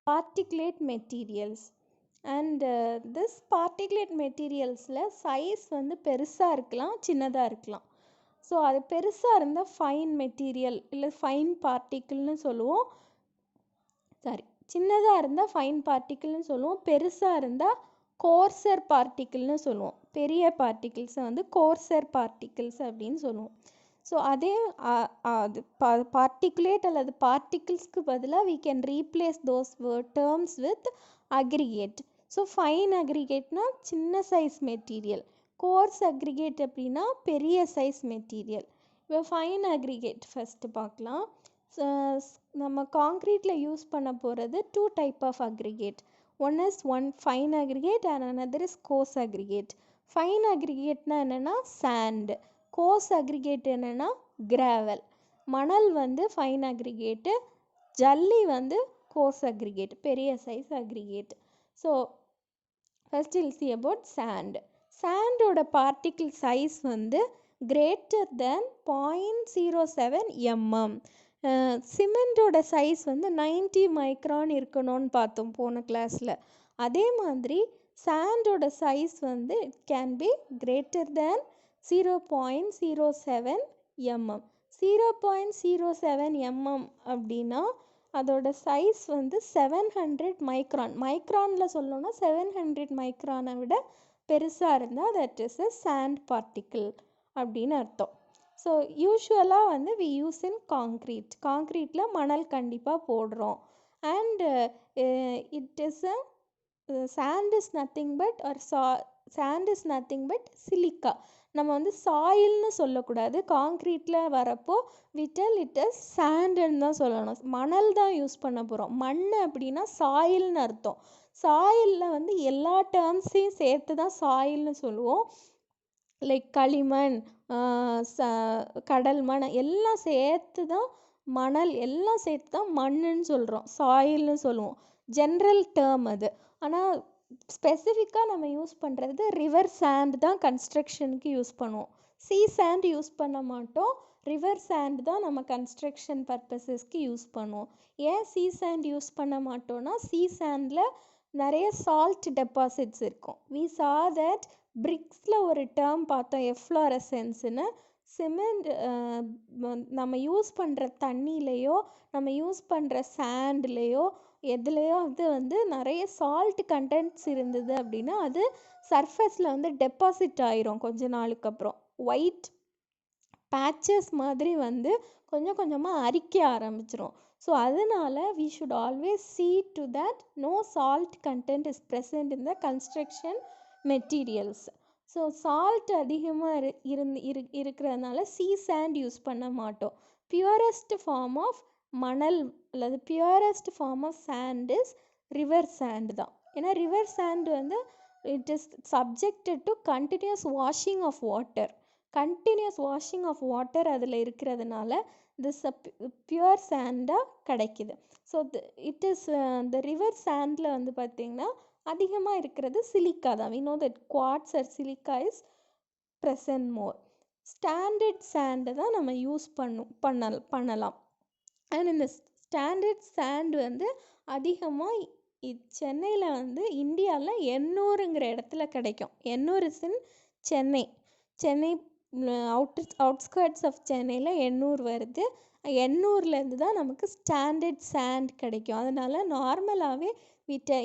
particulate materials. And this particulate materialஸில் size வந்து பெருசாக இருக்கலாம் சின்னதாக இருக்கலாம். ஸோ அது பெருசாக இருந்தால் ஃபைன் மெட்டீரியல் இல்லை ஃபைன் பார்ட்டிக்கிள்னு சொல்லுவோம். சின்னதாக இருந்தால் ஃபைன் பார்ட்டிக்கிள்னு சொல்லுவோம். பெருசாக இருந்தால் கோர்சர் பார்ட்டிக்கிள்னு சொல்லுவோம். பெரிய பார்ட்டிகிள்ஸை வந்து கோர்சர் பார்ட்டிகிள்ஸ் அப்படின்னு சொல்லுவோம். ஸோ அதே அது பார்ட்டிகுலேட் அல்லது பார்ட்டிகிள்ஸ்க்கு பதிலாக we can replace those terms with aggregate. So fine அக்ரிகேட்னா சின்ன சைஸ் மெட்டீரியல், கோர்ஸ் அக்ரிகேட் அப்படின்னா பெரிய சைஸ் மெட்டீரியல். இப்போ ஃபைன் அக்ரிகேட் ஃபஸ்ட்டு பார்க்கலாம். நம்ம காங்க்ரீட்டில் யூஸ் பண்ண போகிறது 2 type of aggregate. One is fine aggregate and another is coarse aggregate. Fine aggregateனா என்னென்னா sand, coarse aggregate என்னென்னா gravel. மணல் வந்து ஃபைன் அக்ரிகேட்டு, ஜல்லி வந்து coarse aggregate, பெரிய size aggregate. So first we'll see about sand. சாண்டோட பார்ட்டிக்கிள் சைஸ் வந்து greater than 0.07 mm. சிமெண்டோட சைஸ் வந்து 90 மைக்ரான் இருக்கணும்னு பார்த்தோம் போன கிளாஸில். அதே மாதிரி சாண்டோட சைஸ் வந்து it can be greater than 0.07 mm. 0.07 mm அப்படின்னா அதோட சைஸ் வந்து 700 மைக்ரான். மைக்ரானில் சொல்லணும்னா 700 மைக்ரானை விட பெருசாக இருந்தால் that is a sand particle அப்படின்னு அர்த்தம். ஸோ யூஸ்வலாக வந்து வி யூஸ் இன் காங்க்ரீட்டில் மணல் கண்டிப்பாக போடுறோம். And it is a sand is nothing but sand is nothing but silica. நம்ம வந்து சாயில்னு சொல்லக்கூடாது. காங்க்ரீட்டில் வரப்போ விட்டல் இட் இஸ் சாண்டுன்னு தான் சொல்லணும். மணல் தான் யூஸ் பண்ண போகிறோம். மண் அப்படின்னா சாயில்னு அர்த்தம். சாயிலில் வந்து எல்லா டேர்ம்ஸையும் சேர்த்து தான் சாயில்னு சொல்லுவோம். லைக் களிமண், கடல் மண் எல்லாம் சேர்த்து தான் மணல், எல்லாம் சேர்த்து தான் மண்ணுன்னு சொல்கிறோம், சாயில்னு சொல்லுவோம். ஜென்ரல் டேர்ம் அது. ஆனால் ஸ்பெசிஃபிக்காக நம்ம யூஸ் பண்ணுறது ரிவர் சாண்ட் தான் கன்ஸ்ட்ரக்ஷனுக்கு யூஸ் பண்ணுவோம். சீ சாண்ட் யூஸ் பண்ண மாட்டோம். ரிவர் சாண்ட் தான் நம்ம கன்ஸ்ட்ரக்ஷன் பர்பஸஸ்க்கு யூஸ் பண்ணுவோம். ஏன் சீ சாண்ட் யூஸ் பண்ண மாட்டோம்னா சீ சாண்டில் நிறைய சால்ட் டெபாசிட்ஸ் இருக்கும். வி சா தட் பிரிக்ஸில் ஒரு டேர்ம் பார்த்தோம் எஃப்ளோரசன்ஸ்னு. சிமெண்ட் நம்ம யூஸ் பண்ணுற தண்ணியிலையோ நம்ம யூஸ் பண்ணுற சாண்ட்லேயோ எதுலேயோ அது வந்து நிறைய சால்ட் கண்டென்ட்ஸ் இருந்தது அப்படின்னா அது சர்ஃபேஸில் வந்து டெபாசிட் ஆயிரும். கொஞ்ச நாளுக்கு அப்புறம் ஒயிட் பேச்சஸ் மாதிரி வந்து கொஞ்சம் கொஞ்சமாக அரிக்க ஆரம்பிச்சிரும். ஸோ அதனால் we should always see to that no salt content is present in the construction materials. So salt அதிகமாக இருக்கிறதுனால சீ சாண்ட் யூஸ் பண்ண மாட்டோம். பியூரஸ்ட் ஃபார்ம் ஆஃப் மணல் அல்லது purest form of sand is river sand தான். ஏன்னா ரிவர் சாண்ட் வந்து it is subjected to continuous washing of water. Continuous washing of water அதில் இருக்கிறதுனால திஸ் பியூர் சாண்டாக கிடைக்கிது. ஸோ இட் இஸ் இந்த ரிவர் சாண்டில் வந்து பார்த்திங்கன்னா அதிகமாக இருக்கிறது சிலிக்கா தான். we know that quartz or silica is present more. Standard சாண்டை தான் நம்ம யூஸ் பண்ணலாம். அண்ட் இந்த ஸ்டாண்டர்ட் சாண்ட் வந்து அதிகமாக சென்னையில் வந்து இந்தியாவில் எண்ணூருங்கிற இடத்துல கிடைக்கும். Ennore is in Chennai outskirts of சென்னையில் எண்ணூர் வருது. எண்ணூர்லேருந்து தான் நமக்கு ஸ்டாண்டர்ட் சாண்ட் கிடைக்கும். அதனால் நார்மலாகவே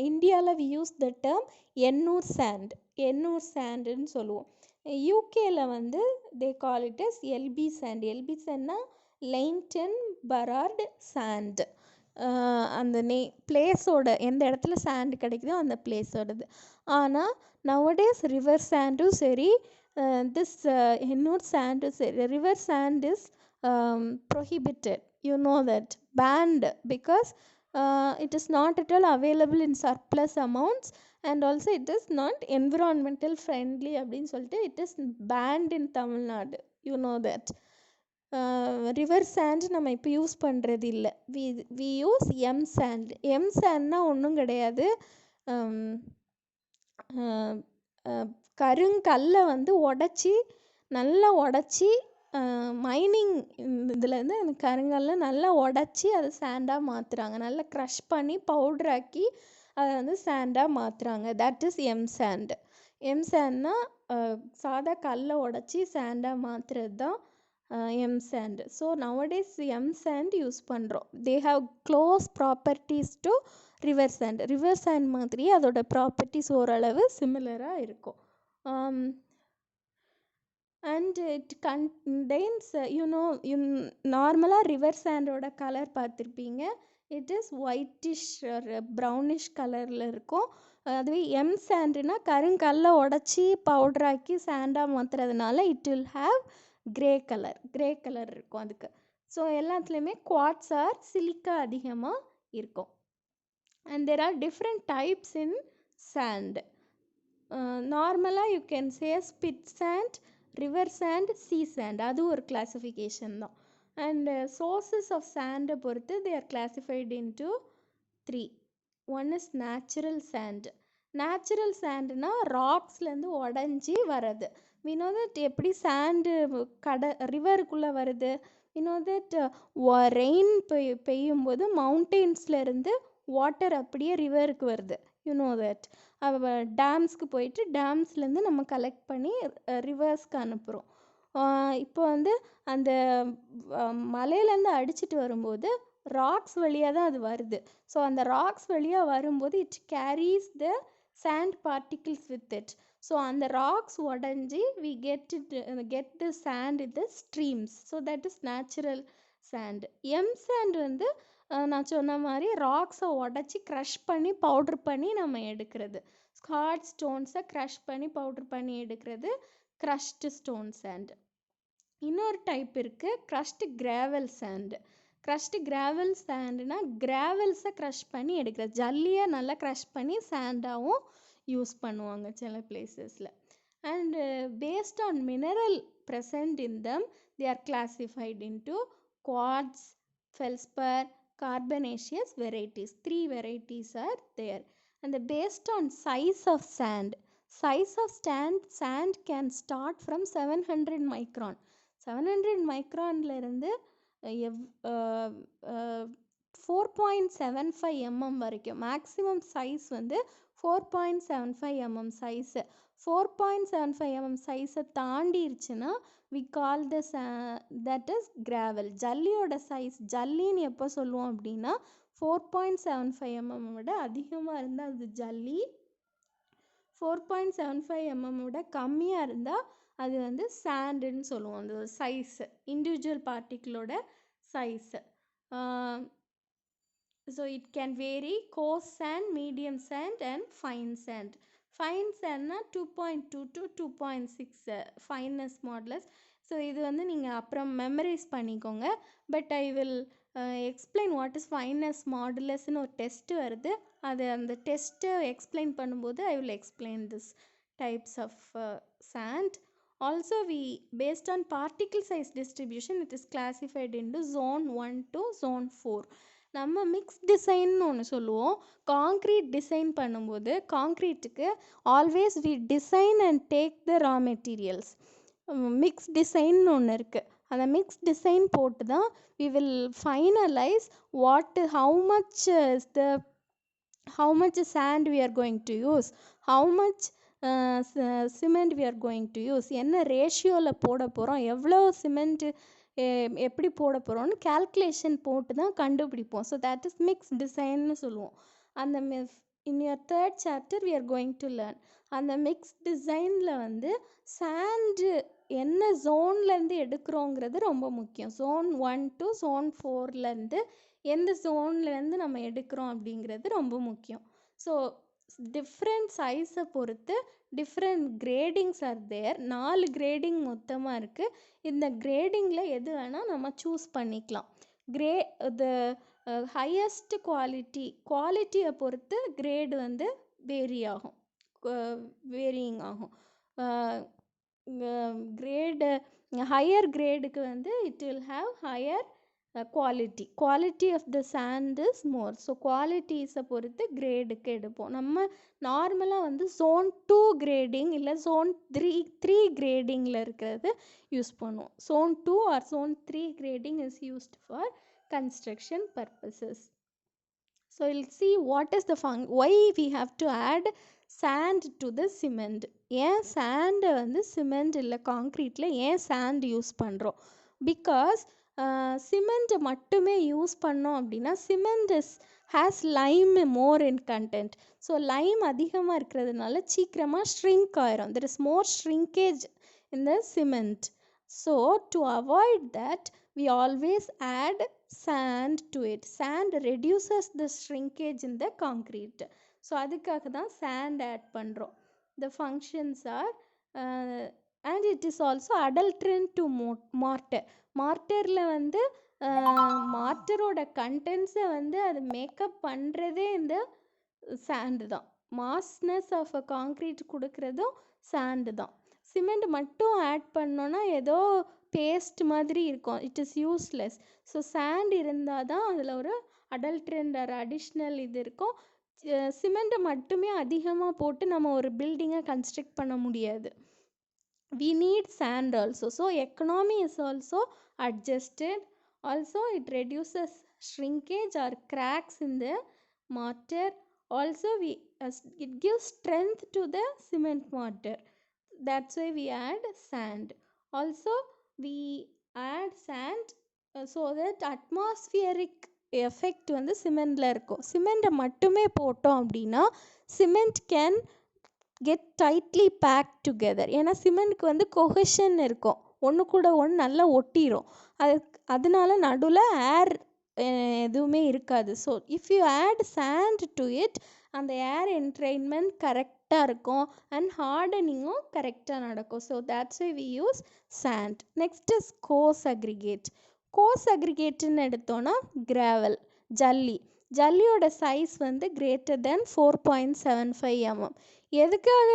இந்தியாவில் we use the term Ennore சாண்டுன்னு சொல்லுவோம். யூகேயில் வந்து they call it is LB சாண்ட்னா லைன்டன் பரார்டு சாண்ட். அந்த பிளேஸோட எந்த இடத்துல சாண்ட் கிடைக்குதோ அந்த பிளேஸோடது. ஆனால் நவடேஸ் ரிவர் சாண்டும் சரி this எண்ணூர் சாண்டும் சரி river sand is prohibited. You know that, banned, because it is not at all available in surplus amounts and also it is not environmental friendly அப்படின்னு சொல்லிட்டு it is banned in Tamil Nadu. You know that. River sand நம்ம இப்போ use பண்ணுறது இல்லை. We use M சாண்ட்னா ஒன்றும் கிடையாது. கருங்கல்லை வந்து நல்லா உடச்சி மைனிங் இதுலேருந்து அந்த கருங்கல்லை நல்லா உடச்சி அதை சாண்டாக மாற்றுறாங்க, நல்லா க்ரஷ் பண்ணி பவுட்ராக்கி அதை வந்து சாண்டாக மாற்றுறாங்க. That is M sand. M சாண்ட்னா சாதா கல்லை உடச்சி சாண்டாக மாற்றுறது தான் M sand. So nowadays M sand use பண்ணுறோம். They have close properties to river sand. River sand மாதிரி அதோட ப்ராப்பர்ட்டிஸ் ஓரளவு சிமிலராக இருக்கும். And it contains நார்மலாக ரிவர் சாண்டோட கலர் பார்த்துருப்பீங்க. இட் இஸ் ஒயிட்டிஷ் ப்ரௌனிஷ் கலரில் இருக்கும். அதுவே எம் சாண்டுனா கருங்கல்லை உடச்சி பவுட்ராக்கி சாண்டாக மாற்றுறதுனால it will have grey colour இருக்கும் அதுக்கு. ஸோ எல்லாத்துலேயுமே குவார்ட்ஸ் ஆர் சிலிக்கா அதிகமாக இருக்கும். And there are different types in sand. நார்மலாக you can say spit sand, river sand, sea sand. அது ஒரு கிளாசிஃபிகேஷன் தான். அண்ட் சோர்சஸ் ஆஃப் சாண்டை பொறுத்து they are classified into 3. One is natural sand. Natural சாண்டுனா ராக்ஸ்லேருந்து உடஞ்சி வர்றது. we know that எப்படி சாண்டு ரிவருக்குள்ளே வருது. we know that ரெயின் பெய்யும்போது மவுண்டெயின்ஸ்லேருந்து வாட்டர் அப்படியே ரிவருக்கு வருது. You know that. டேம்ஸ்க்கு போயிட்டு டேம்ஸ்லேருந்து நம்ம கலெக்ட் பண்ணி ரிவர்ஸ்க்கு அனுப்புகிறோம். இப்போ வந்து அந்த மலையிலேருந்து அடிச்சிட்டு வரும்போது ராக்ஸ் வழியாக தான் அது வருது. ஸோ அந்த ராக்ஸ் வழியாக வரும்போது it carries the sand particles with it. So அந்த ராக்ஸ் உடஞ்சி we get the sand in the streams. So that is natural sand. M sand வந்து நான் சொன்ன மாதிரி ராக்ஸை உடச்சி க்ரஷ் பண்ணி பவுட்ரு பண்ணி நம்ம எடுக்கிறது. ஹார்ட் ஸ்டோன்ஸை க்ரஷ் பண்ணி பவுட்ரு பண்ணி எடுக்கிறது க்ரஷ்டு ஸ்டோன் சாண்ட். இன்னொரு டைப் இருக்குது crushed gravel sand. Crushed gravel சாண்டுனா கிராவல்ஸை க்ரஷ் பண்ணி எடுக்கிறது. ஜல்லியை நல்லா க்ரஷ் பண்ணி சாண்டாகவும் யூஸ் பண்ணுவாங்க சில பிளேசஸில். And based on mineral present in them they are classified into quartz, felspar, carbonaceous varieties. 3 varieties are there. And based on size of sand can start from 700 micron. 700 micronல இருந்து 4.75 mm வரைக்கும் maximum size வந்து 4.75 mm size. 4.75 mm சைஸை தாண்டிருச்சுன்னா we call this that is gravel. ஜல்லியோட size, ஜல்லின்னு எப்போ சொல்லுவோம் அப்படின்னா 4.75 mm விட அதிகமாக இருந்தால் அது ஜல்லி, 4.75 mm விட கம்மியாக இருந்தால் அது வந்து சாண்டுன்னு சொல்லுவோம். அந்த சைஸு இண்டிவிஜுவல் பார்ட்டிக்கிளோட size. So it can vary coarse sand, medium sand and fine sand. Fine sandனா 2.2 to 2.6 fineness modulus. ஸோ இது வந்து நீங்கள் அப்புறம் மெமரைஸ் பண்ணிக்கோங்க. But I will explain what is fineness மாடுலஸ்ன்னு ஒரு டெஸ்ட்டு வருது. அது அந்த டெஸ்ட்டை எக்ஸ்பிளைன் பண்ணும்போது I will explain this types of sand. Also based on particle size distribution it is classified into zone 1 to zone 4. நம்ம மிக்ஸ் டிசைன்னு ஒன்று சொல்லுவோம். காங்க்ரீட் டிசைன் பண்ணும்போது காங்க்ரீட்டுக்கு always we design and take the raw materials. Mix டிசைன்னு ஒன்று இருக்குது. அந்த மிக்ஸ் டிசைன் போட்டு தான் we will finalise how much sand we are going to use, how much cement we are going to use, என்ன ரேஷியோவில் போட போகிறோம், எவ்வளோ சிமெண்ட் எப்படி போட போகிறோன்னு கேல்குலேஷன் போட்டு தான் கண்டுபிடிப்போம். ஸோ தட் இஸ் மிக்ஸ் டிசைன்னு சொல்லுவோம். அந்த in your 3rd chapter we are going to learn. அந்த மிக்ஸ் டிசைனில் வந்து சாண்டு என்ன ஜோன்லேருந்து எடுக்கிறோங்கிறது ரொம்ப முக்கியம். zone 1 to zone 4லேருந்து எந்த ஜோன்லேருந்து நம்ம எடுக்கிறோம் அப்படிங்கிறது ரொம்ப முக்கியம். ஸோ டிஃப்ரெண்ட் சைஸை பொறுத்து டிஃப்ரெண்ட் கிரேடிங்ஸ் ஆர் தேர். 4 கிரேடிங் மொத்தமாக இருக்குது. இந்த கிரேடிங்கில் எது வேணால் நம்ம சூஸ் பண்ணிக்கலாம். ஹையஸ்ட் குவாலிட்டியை பொறுத்து கிரேடு வந்து வேரியிங் ஆகும். கிரேடு ஹையர் கிரேடுக்கு வந்து it will have higher quality of the sand is more. So குவாலிட்டிஸை பொறுத்து கிரேடுக்கு எடுப்போம். நம்ம நார்மலாக வந்து zone 2 கிரேடிங் இல்லை zone 3 கிரேடிங்கில் இருக்கிறது யூஸ் பண்ணுவோம். zone 2 or zone 3 grading is used for construction purposes. So we'll see what is the why we have to add sand to the cement. ஏன் sand வந்து cement இல்லை காங்க்ரீட்டில் ஏன் sand யூஸ் பண்ணுறோம்? Because cement மட்டுமே use பண்ணோம் அப்படின்னா cement has Lime more in content. So Lime அதிகமாக இருக்கிறதுனால சீக்கிரமாக ஷ்ரிங்க் ஆயிரும். There is more shrinkage in the cement. So to avoid that we always add sand to it. Sand reduces the shrinkage in the concrete. So அதுக்காக தான் sand add பண்ணுறோம். The functions are and it is also adulterant to mortar. மார்ட்டரில் வந்து மார்ட்டரோட கண்டென்ட்ஸை வந்து அது makeup பண்ணுறதே இந்த sand தான். மாஸ்னஸ் ஆஃப் அ காங்க்ரீட் கொடுக்குறதும் சாண்டு தான். சிமெண்ட் மட்டும் ஆட் பண்ணோன்னா ஏதோ பேஸ்ட் மாதிரி இருக்கும். It is useless. So sand இருந்தால் தான் அதில் ஒரு அடல்ட்ரண்ட் ஆர் அடிஷ்னல் இது இருக்கும். சிமெண்ட்டை மட்டுமே அதிகமாக போட்டு நம்ம ஒரு பில்டிங்கை கன்ஸ்ட்ரக்ட் பண்ண முடியாது. We need sand also. So economy is also adjusted. Also it reduces shrinkage or cracks in the mortar. Also it gives strength to the cement mortar. That's why we add sand. Also we add sand so that atmospheric effect வந்து சிமெண்ட்ல இருக்கும். சிமெண்ட்டை மட்டுமே போட்டோம் அப்படின்னா cement can get tightly pack together. ஏன்னா சிமெண்ட்க்கு வந்து கொஹெஷன் இருக்கும், ஒன்று கூட ஒன்று நல்லா ஒட்டிடும். அதனால நடுவில் ஏர் எதுவுமே இருக்காது. So if you add sand to it அந்த ஏர் என்ட்ரெயின்மெண்ட் கரெக்டாக இருக்கும் அண்ட் ஹார்டனிங்கும் கரெக்டாக நடக்கும். So that's why we use sand. Next is coarse aggregate. Coarse அக்ரிகேட்டுன்னு எடுத்தோன்னா கிராவல், ஜல்லியோட சைஸ் வந்து கிரேட்டர் தென் 4.75 mm. எதுக்காக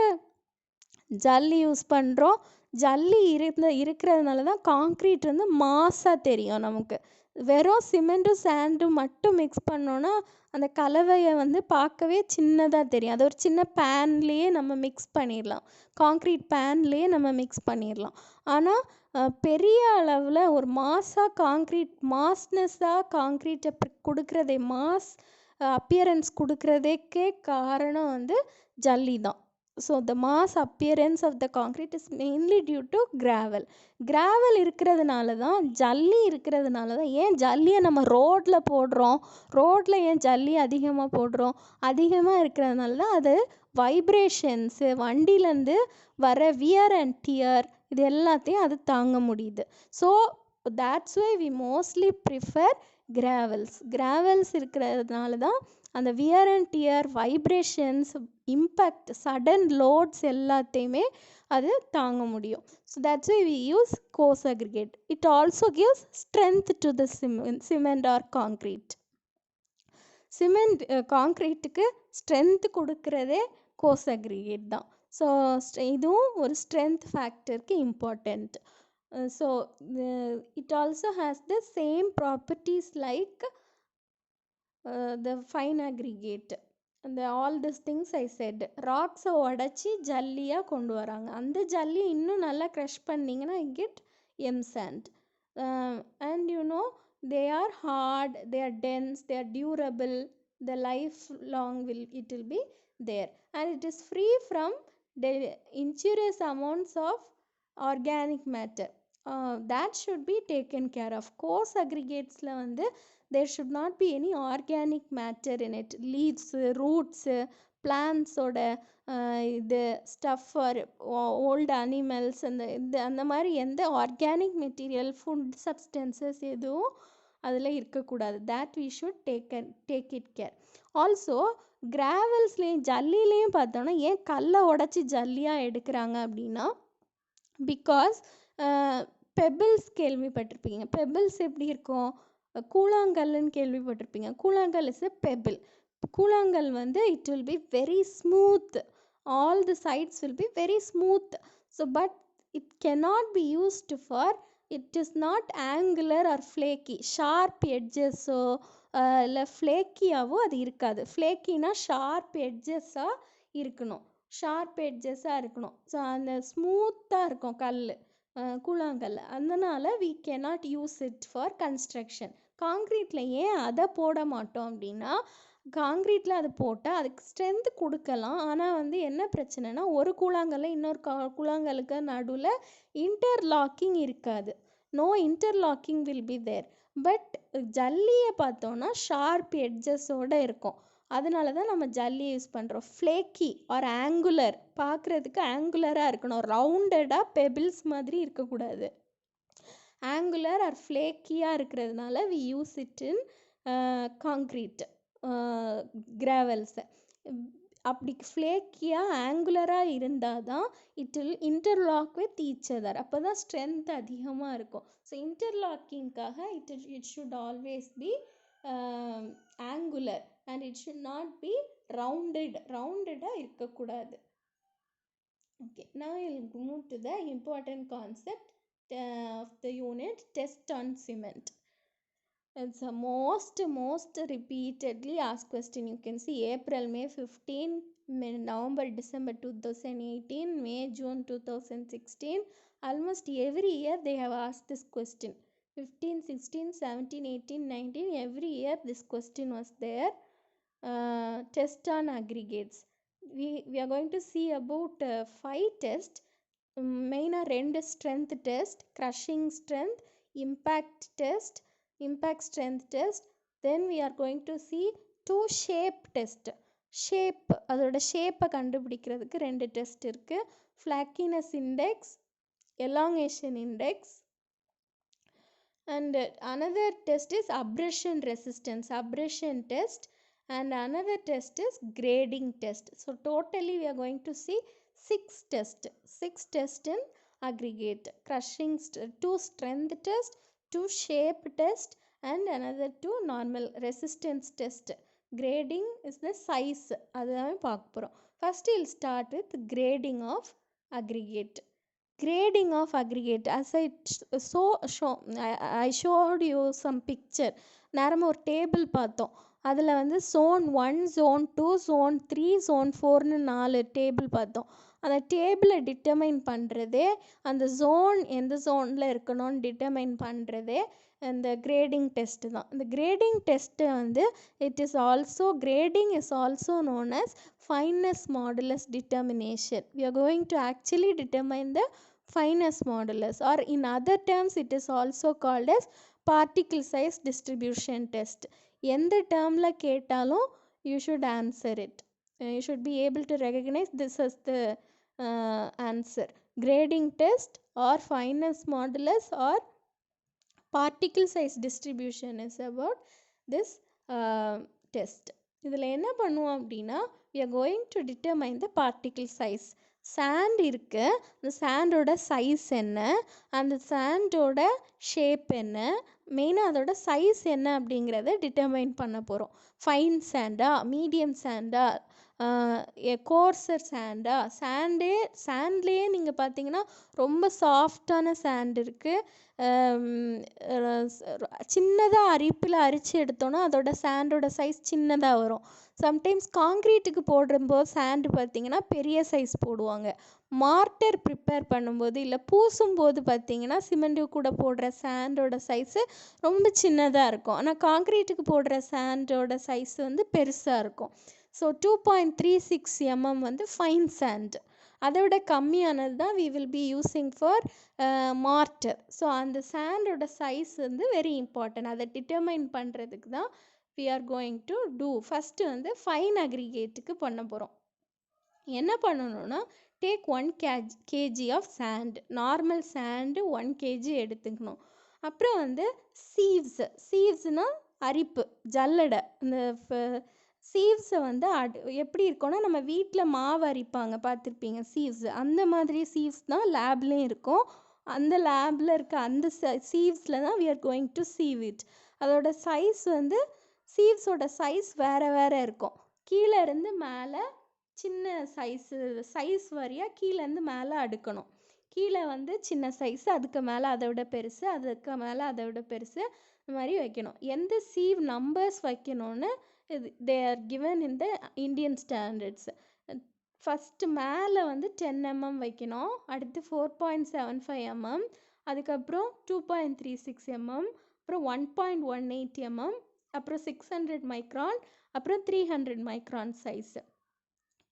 ஜல்லி யூஸ் பண்ணுறோம்? ஜல்லி இருக்கிறதுனால தான் காங்க்ரீட் வந்து மாஸாக தெரியும் நமக்கு. வெறும் சிமெண்ட்டும் சாண்டும் மட்டும் மிக்ஸ் பண்ணோன்னா அந்த கலவையை வந்து பார்க்கவே சின்னதாக தெரியும். அது ஒரு சின்ன பேன்லேயே நம்ம மிக்ஸ் பண்ணிடலாம், காங்க்ரீட் பேன்லேயே நம்ம மிக்ஸ் பண்ணிடலாம். ஆனால் பெரிய அளவில் ஒரு மாஸ்னஸ்ஸாக காங்க்ரீட்டை கொடுக்குறதே, மாஸ் அப்பியரன்ஸ் கொடுக்குறதுக்கே காரணம் வந்து ஜல்லி தான். So the mass appearance of the concrete is mainly due to gravel இருக்கிறதுனால தான், ஜல்லி இருக்கிறதுனால தான். ஏன் ஜல்லியை நம்ம ரோட்டில் போடுறோம்? ரோட்டில் ஏன் ஜல்லி அதிகமாக போடுறோம்? அதிகமாக இருக்கிறதுனால தான் அது வைப்ரேஷன்ஸு, வண்டியிலேருந்து வர வியர் அண்ட் டியர் இது எல்லாத்தையும் அது தாங்க முடியுது. So that's why we mostly prefer gravels இருக்கிறதுனால தான் அந்த wear and tear, vibrations, impact, sudden loads எல்லாத்தையுமே அது தாங்க முடியும். So that's why we use coarse aggregate. It also gives strength to the cement or concrete. காங்க்ரீட்டுக்கு ஸ்ட்ரென்த் கொடுக்குறதே coarse aggregate தான். ஸோ இதுவும் ஒரு ஸ்ட்ரென்த் ஃபேக்டருக்கு important. So it also has the same properties like the fine aggregate. அந்த all these things I said. ராக்ஸை உடச்சி ஜல்லியாக கொண்டு வராங்க. அந்த ஜல்லி இன்னும் நல்லா க்ரஷ் பண்ணிங்கன்னா I get M sand. And you know they are hard, they are dense, they are durable, the lifelong it will be there, and it is free from the injurious amounts of organic matter. That should be taken care of. Coarse aggregatesல வந்து there should not be any organic matter in it. Leaves, roots, plants ஓட இது stuff R old animals அந்த மாதிரி எந்த organic material, food substances எதுவும் அதில் இருக்கக்கூடாது. That we should take it care. Also கிராவல்ஸ்லேயும் ஜல்லிலையும் பார்த்தோன்னா ஏன் கல்லை உடச்சி ஜல்லியாக எடுக்கிறாங்க அப்படின்னா, பிகாஸ் பெபிள்ஸ் கேள்விப்பட்டிருப்பீங்க. பெபிள்ஸ் எப்படி இருக்கும்? கூழாங்கல்லுன்னு கேள்விப்பட்டிருப்பீங்க. கூழாங்கல் இஸ் எ பெபிள். கூழாங்கல் வந்து it will be very smooth, all the sides will be very smooth. So but it cannot be used for it is not angular or flaky. Sharp எட்ஜஸோ இல்லை ஃப்ளேக்கியாவோ அது இருக்காது. ஃப்ளேக்கினா ஷார்ப் எட்ஜஸாக இருக்கணும், ஷார்ப் எட்ஜஸாக இருக்கணும். So அந்த ஸ்மூத்தாக இருக்கும் கல், கூழாங்கல். அதனால் we cannot use it for construction. காங்க்ரீட்டில் ஏன் அதை போட மாட்டோம் அப்படின்னா, காங்க்ரீட்டில் அது போட்டால் அதுக்கு ஸ்ட்ரென்த் கொடுக்கலாம். ஆனால் வந்து என்ன பிரச்சனைனா, ஒரு கூழாங்கல்ல இன்னொரு கூழாங்கலுக்கு நடுவில் இன்டர்லாக்கிங் இருக்காது. No interlocking will be there. But ஜல்லியை பார்த்தோன்னா ஷார்ப் எட்ஜஸோடு இருக்கும். அதனால தான் நம்ம ஜல்லி யூஸ் பண்ணுறோம். ஃப்ளேக்கி ஆர் ஆங்குலர், பார்க்குறதுக்கு ஆங்குலராக இருக்கணும், ரவுண்டடாக பெபிள்ஸ் மாதிரி இருக்கக்கூடாது. ஆங்குலர் ஆர் ஃப்ளேக்கியாக இருக்கிறதுனால we use it in concrete கிராவல்ஸை. அப்படி ஃப்ளேக்கியாக ஆங்குலராக இருந்தால் தான் it will interlock with each other. அப்போ தான் ஸ்ட்ரென்த் அதிகமாக இருக்கும். ஸோ இன்டர்லாக்கிங்காக it should always be angular and it should not be rounded இருக்கக்கூடாது. Okay, now we'll move to the important concept of the unit, test on cement. It's a most repeatedly asked question. You can see April, May 15, November, December 2018, May, June 2016. Almost every year they have asked this question. 15, 16, 17, 18, 19, every year this question was there. Test on aggregates. We are going to see about 5 tests. மெயினாக 2 strength test, crushing strength, impact strength test. Then we are going to see 2 shape test. Shape, அதோட ஷேப்பை கண்டுபிடிக்கிறதுக்கு 2 test இருக்குது. Flakiness index, elongation index. And another test is abrasion resistance, abrasion test. And another test is grading test. So totally we are going to see 6 tests in aggregate. Crushing, 2 strength test, 2 shape test, and another 2 normal resistance test. Grading is the size. அதான் பார்க்க போகிறோம். First we'll start with grading of aggregate. Grading of aggregate, as I showed you some picture. நேரமாக ஒரு table பார்த்தோம். அதில் வந்து zone 1, zone 2, zone 3, zone 4ன்னு 4 table பார்த்தோம். அந்த டேபிளை டிட்டர்மைன் பண்ணுறதே, அந்த ஜோன் எந்த ஜோனில் இருக்கணும்னு டிட்டர்மைன் பண்ணுறதே இந்த கிரேடிங் டெஸ்ட்டு தான். இந்த கிரேடிங் டெஸ்ட்டு வந்து grading is also known as fineness modulus determination. We are going to actually determine the fineness modulus, or in other terms it is also called as particle size distribution test. எந்த டேர்மில் கேட்டாலும் you should answer it. You should be able to recognize this as the answer. Grading test or fineness modulus or particle size distribution is about this test. இதில் என்ன பண்ணுவோம் அப்படின்னா, we are going to determine the particle size. Sand இருக்குது, அந்த சாண்டோட size என்ன, அந்த சாண்டோட shape என்ன, மெயினாக அதோட சைஸ் என்ன அப்படிங்கிறத டிட்டர்மைன் பண்ண போகிறோம். ஃபைன் சாண்டா, மீடியம் சாண்டா, கோர்சர் சாண்டா. சாண்ட்லேயே நீங்கள் பார்த்தீங்கன்னா ரொம்ப சாஃப்டான சாண்ட் இருக்குது. சின்னதாக அரிப்பில் அரித்து எடுத்தோன்னா அதோட சாண்டோட சைஸ் சின்னதாக வரும். சம்டைம்ஸ் காங்க்ரீட்டுக்கு போடும்போது சாண்டு பார்த்திங்கன்னா பெரிய சைஸ் போடுவாங்க. மார்ட்டர் ப்ரிப்பேர் பண்ணும்போது இல்லை பூசும்போது பார்த்திங்கன்னா சிமெண்ட்டு கூட போடுற சாண்டோட சைஸு ரொம்ப சின்னதாக இருக்கும். ஆனால் காங்க்ரீட்டுக்கு போடுற சாண்டோட சைஸ் வந்து பெருசாக இருக்கும். ஸோ 2.36 mm வந்து ஃபைன் சாண்ட். அதை விட கம்மியானது தான் we will be using for mortar. So அந்த சாண்டோட சைஸ் வந்து வெரி இம்பார்ட்டன்ட். அதை டிட்டர்மைன் பண்ணுறதுக்கு தான் we are going to do. First வந்து ஃபைன் அக்ரிகேட்டுக்கு பண்ண போகிறோம். என்ன பண்ணணும்னா, take 1 kg of sand, normal sand 1 kg எடுத்துக்கணும். அப்புறம் வந்து சீவ்ஸ்னால் அரிப்பு, ஜல்லடை. இந்த சீவ்ஸை வந்து எப்படி இருக்கும்னா, நம்ம வீட்டில் மாவு அரிப்பாங்க பார்த்துருப்பீங்க சீவ்ஸ், அந்த மாதிரி சீவ்ஸ் தான் லேப்லேயும் இருக்கும். அந்த லேபில் இருக்க அந்த சீவ்ஸில் தான் we are going to sieve it. அதோட சைஸ் வந்து சீவ்ஸோட சைஸ் வேறு இருக்கும். கீழே இருந்து மேலே சின்ன சைஸ் வரியாக கீழேருந்து மேலே அடுக்கணும். கீழே வந்து சின்ன சைஸ், அதுக்கு மேலே அதை விட பெருசு, அதுக்கு மேலே அதை விட பெருசு, இந்த மாதிரி வைக்கணும். எந்த சீவ் நம்பர்ஸ் வைக்கணும்னு they are given in the Indian standards. First மேலே வந்து 10 mm வைக்கணும், அடுத்து 4.75 mm, அதுக்கப்புறம் 2.36 mm, அப்புறம் 1.18 mm, அப்புறம் 600 மைக்ரான், அப்புறம் 300 மைக்ரான் சைஸு.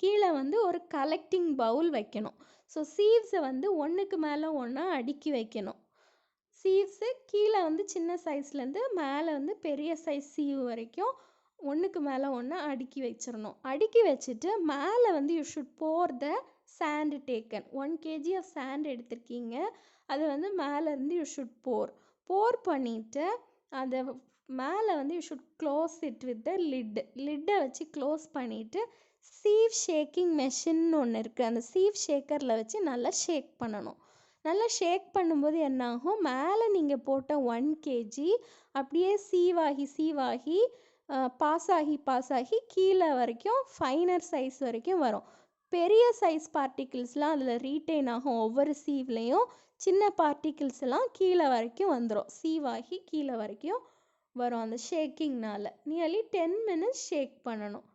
கீழே வந்து ஒரு கலெக்டிங் பவுல் வைக்கணும். ஸோ சீவ்ஸை வந்து ஒன்றுக்கு மேலே ஒன்றா அடுக்கி வைக்கணும். சீவ்ஸு கீழே வந்து சின்ன சைஸ்லேருந்து மேலே வந்து பெரிய சைஸ் சீவ் வரைக்கும் ஒன்றுக்கு மேலே ஒன்று அடுக்கி வச்சிடணும். அடுக்கி வச்சுட்டு மேலே வந்து you should pour the sand taken. 1 kg of sand எடுத்திருக்கீங்க, அது வந்து மேலேருந்து யூ ஷுட் போர் பண்ணிவிட்டு அதை மேலே வந்து you should close it with the லிட்டை வச்சு க்ளோஸ் பண்ணிவிட்டு சீவ் ஷேக்கிங் மெஷின்னு ஒன்று இருக்குது, அந்த சீவ் ஷேக்கரில் வச்சு நல்லா ஷேக் பண்ணணும். நல்லா ஷேக் பண்ணும்போது என்னாகும், மேலே நீங்கள் போட்ட 1 kg அப்படியே சீவாகி பாஸ் ஆகி கீழே வரைக்கும் ஃபைனர் சைஸ் வரைக்கும் வரும். பெரிய சைஸ் பார்ட்டிகிள்ஸ்லாம் அதில் ரீட்டைன் ஆகும். ஒவ்வொரு சீவ்லேயும் சின்ன பார்ட்டிகிள்ஸ் எல்லாம் கீழே வரைக்கும் வந்துடும், சீவாகி கீழே வரைக்கும் வரும் அந்த ஷேக்கிங்னால். நியர்லி 10 minutes ஷேக் பண்ணணும்.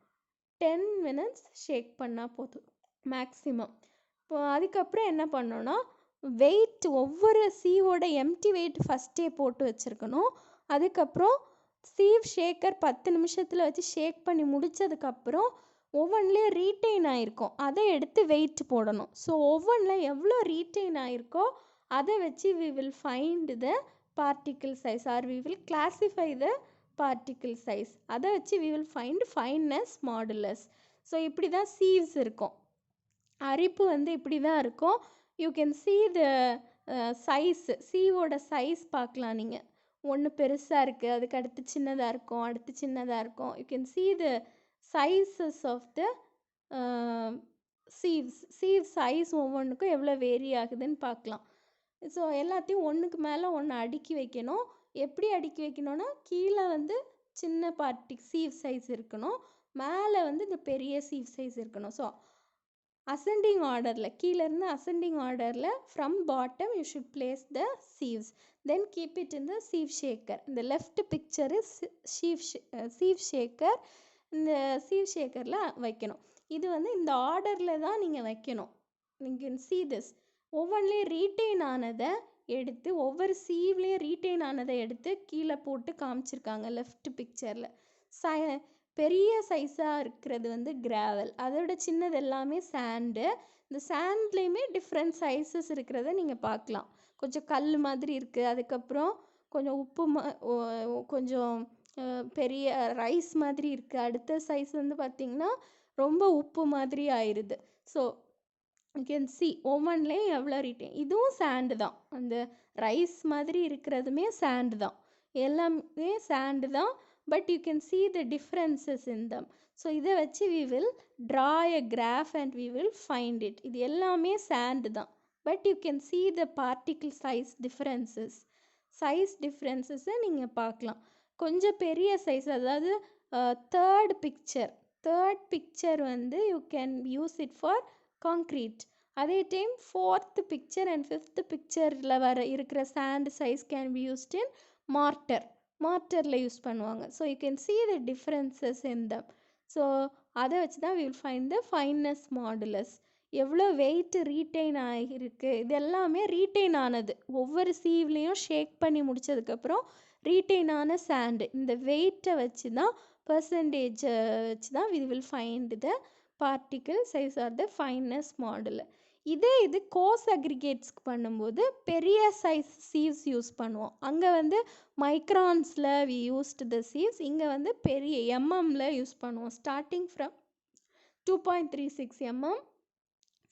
10 minutes ஷேக் பண்ணால் போதும் மேக்ஸிமம். இப்போ அதுக்கப்புறம் என்ன பண்ணோன்னா, வெயிட் ஒவ்வொரு சீவோட எம்டி வெயிட் ஃபஸ்ட்டே போட்டு வச்சுருக்கணும். அதுக்கப்புறம் சீவ் ஷேக்கர் 10 நிமிஷத்தில் வச்சு ஷேக் பண்ணி முடித்ததுக்கப்புறம் ஒவ்வொன்றிலையும் ரீட்டைன் ஆகிருக்கும், அதை எடுத்து வெயிட் போடணும். ஸோ ஒவ்வொன்றில் எவ்வளோ ரீட்டைன் ஆகிருக்கோ அதை வச்சு we will find the particle size or we will classify the particle size. அதை வச்சு we will find fineness modulus. So இப்படி தான் சீவ்ஸ் இருக்கும். அரிப்பு வந்து இப்படி தான் இருக்கும். You can see the size, சீவோட சைஸ் பார்க்கலாம் நீங்கள். ஒன்று பெருசாக இருக்குது, அதுக்கு அடுத்து சின்னதாக இருக்கும், அடுத்து சின்னதாக இருக்கும். You can see the sizes of the sieve size ஒவ்வொன்றுக்கும் எவ்வளோ வேரி ஆகுதுன்னு பார்க்கலாம். ஸோ எல்லாத்தையும் ஒன்றுக்கு மேலே ஒன்று அடுக்கி வைக்கணும். எப்படி அடுக்கி வைக்கணும்னா, கீழே வந்து சின்ன சீவ் சைஸ் இருக்கணும், மேலே வந்து இந்த பெரிய சீவ் சைஸ் இருக்கணும். ஸோ அசெண்டிங் ஆர்டரில், கீழேருந்து அசெண்டிங் ஆர்டரில் from bottom you should place the sieves, then keep it in the sieve shaker. இந்த left picture is sieve shaker. இந்த சீவ் ஷேக்கரில் வைக்கணும். இது வந்து இந்த ஆர்டரில் தான் நீங்கள் வைக்கணும். நீங்கள் see this, ஒவ்வொன்றிலையும் ரீட்டைன் ஆனதை எடுத்து, ஒவ்வொரு சீவ்லேயும் ரீட்டைன் ஆனதை எடுத்து கீழே போட்டு காமிச்சிருக்காங்க லெஃப்ட் பிக்சரில். பெரிய சைஸாக இருக்கிறது வந்து கிராவல், அதோட சின்னது எல்லாமே சாண்டு. இந்த சாண்ட்லேயுமே டிஃப்ரெண்ட் சைஸஸ் இருக்கிறத நீங்கள் பார்க்கலாம். கொஞ்சம் கல் மாதிரி இருக்குது, அதுக்கப்புறம் கொஞ்சம் உப்பு கொஞ்சம் பெரிய ரைஸ் மாதிரி இருக்குது. அடுத்த சைஸ் வந்து பார்த்திங்கன்னா ரொம்ப உப்பு மாதிரி ஆயிடுது. ஸோ யூ கேன் see ஒவ்வொன்றிலையும் எவ்வளோ ரீட்டைன். இதுவும் சாண்டு தான், அந்த ரைஸ் மாதிரி இருக்கிறதுமே சாண்டு தான், எல்லாமே சாண்டு தான். But you can see the differences in them. So இதை வச்சு we will draw a graph and we will find it. இது எல்லாமே சாண்டு தான், but you can see the particle size differences. Size டிஃப்ரென்சஸை நீங்கள் பார்க்கலாம். கொஞ்சம் பெரிய சைஸ், அதாவது தேர்ட் பிக்சர் வந்து you can use it for concrete. அதே time 4th picture and 5th பிக்சரில் இருக்கிற sand size can be used in மார்ட்டரில் யூஸ் பண்ணுவாங்க. So you can see the differences in them. ஸோ அதை வச்சு தான் we will find the fineness modulus. எவ்வளோ வெயிட் ரீட்டைன் ஆகிருக்கு, இது எல்லாமே ரீட்டைன் ஆனது. ஒவ்வொரு சீவ்லேயும் ஷேக் பண்ணி முடித்ததுக்கப்புறம் ரீட்டைன் ஆன சாண்டு, இந்த வெயிட்டை வச்சு தான், பர்சன்டேஜை வச்சு தான் we will find the particle size or the fineness modulus. இது கோர்ஸ் அக்ரிகேட்ஸ்க்கு பண்ணும்போது பெரிய சைஸ் சீவ்ஸ் யூஸ் பண்ணுவோம். அங்கே வந்து மைக்ரான்ஸில் வி யூஸ்டு த சீவ்ஸ், இங்கே வந்து பெரிய எம்எம்மில் யூஸ் பண்ணுவோம். Starting from 2.36 mm,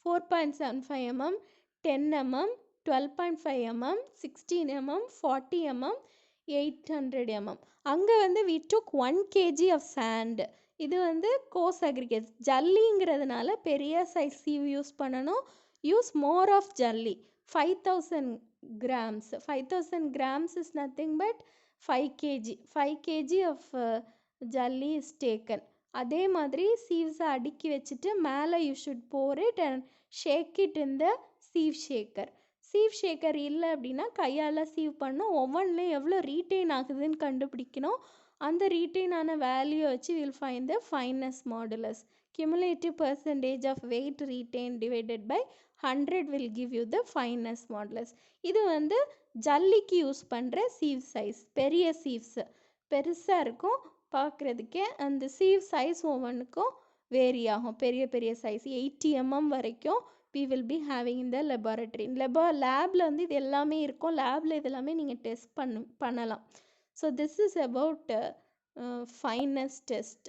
4.75 mm, 10 mm, 12.5 mm, 16 mm, 40 mm, 800 mm. அங்கே வந்து we took 1 kg of sand. இது வந்து கோர்ஸ் அக்ரிகேட்ஸ். ஜல்லிங்கிறதுனால பெரிய சைஸ் சீவ் யூஸ் பண்ணணும். யூஸ் மோர் ஆஃப் ஜல்லி, 5000 grams. 5000 grams is nothing but 5 kg of ஜல்லி is taken. அதே மாதிரி சீவ்ஸை அடுக்கி வச்சுட்டு மேலே you should pour it and shake it in the sieve Shekar. Sieve Shekar இல்லை அப்படின்னா கையால் சீவ் பண்ணோம். ஓவனில் எவ்வளோ ரீட்டைன் ஆகுதுன்னு கண்டுபிடிக்கணும். அந்த ரீட்டைன் ஆன வேல்யூ வச்சு will find the fines modulus. cumulative percentage of weight retained divided by 100 will give you the fineness modulus. இது வந்து ஜல்லிக்கு யூஸ் பண்ணுற சீவ் சைஸ். பெரிய சீவ்ஸு பெருசாக இருக்கும் பார்க்குறதுக்கே. அந்த சீவ் சைஸ் ஒவ்வொன்றுக்கும் வேரி ஆகும். பெரிய பெரிய சைஸ் 80 mm வரைக்கும் we will be having in the laboratory. லேபில் வந்து இது எல்லாமே இருக்கும். லேபில் இது எல்லாமே நீங்கள் டெஸ்ட் பண்ணலாம். So this is about fines test.